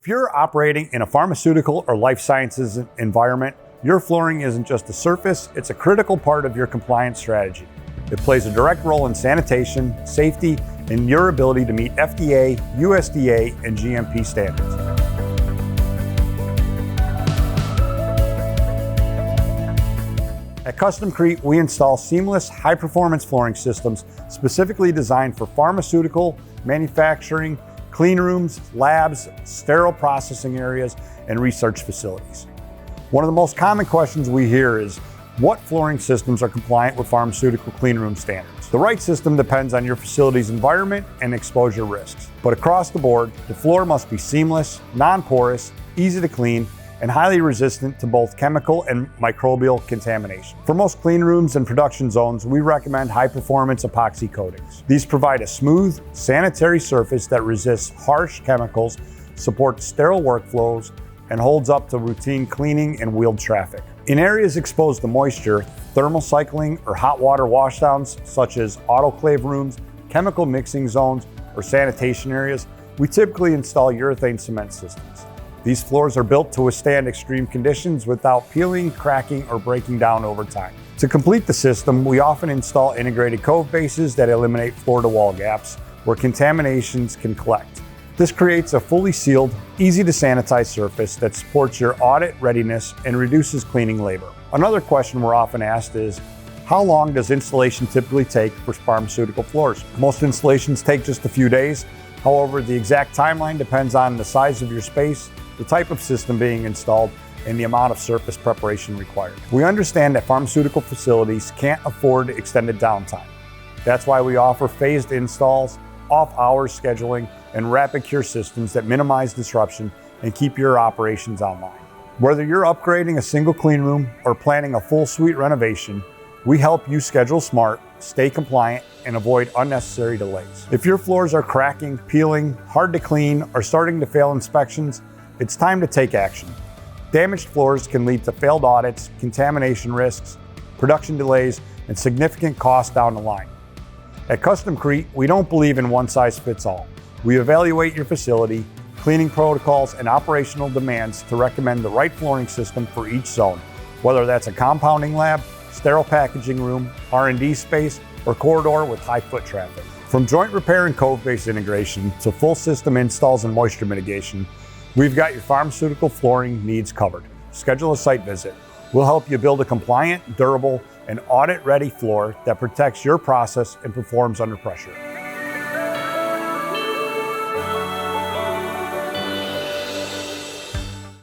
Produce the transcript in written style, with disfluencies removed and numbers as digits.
If you're operating in a pharmaceutical or life sciences environment, your flooring isn't just a surface, it's a critical part of your compliance strategy. It plays a direct role in sanitation, safety, and your ability to meet FDA, USDA, and GMP standards. At CustomCrete, we install seamless, high-performance flooring systems specifically designed for pharmaceutical, manufacturing, clean rooms, labs, sterile processing areas, and research facilities. One of the most common questions we hear is, what flooring systems are compliant with pharmaceutical clean room standards? The right system depends on your facility's environment and exposure risks. But across the board, the floor must be seamless, non-porous, easy to clean, and highly resistant to both chemical and microbial contamination. For most clean rooms and production zones, we recommend high-performance epoxy coatings. These provide a smooth, sanitary surface that resists harsh chemicals, supports sterile workflows, and holds up to routine cleaning and wheeled traffic. In areas exposed to moisture, thermal cycling or hot water washdowns, such as autoclave rooms, chemical mixing zones, or sanitation areas, we typically install urethane cement systems. These floors are built to withstand extreme conditions without peeling, cracking, or breaking down over time. To complete the system, we often install integrated Cove bases that eliminate floor-to-wall gaps where contaminations can collect. This creates a fully sealed, easy to sanitize surface that supports your audit readiness and reduces cleaning labor. Another question we're often asked is, how long does installation typically take for pharmaceutical floors? Most installations take just a few days. However, the exact timeline depends on the size of your space, the type of system being installed, and the amount of surface preparation required. We understand that pharmaceutical facilities can't afford extended downtime. That's why we offer phased installs, off-hours scheduling, and rapid cure systems that minimize disruption and keep your operations online. Whether you're upgrading a single clean room or planning a full suite renovation, we help you schedule smart, stay compliant, and avoid unnecessary delays. If your floors are cracking, peeling, hard to clean, or starting to fail inspections, it's time to take action. Damaged floors can lead to failed audits, contamination risks, production delays, and significant costs down the line. At CustomCrete, we don't believe in one size fits all. We evaluate your facility, cleaning protocols, and operational demands to recommend the right flooring system for each zone, whether that's a compounding lab, sterile packaging room, R&D space, or corridor with high foot traffic. From joint repair and Cove-based integration to full system installs and moisture mitigation, we've got your pharmaceutical flooring needs covered. Schedule a site visit. We'll help you build a compliant, durable, and audit-ready floor that protects your process and performs under pressure.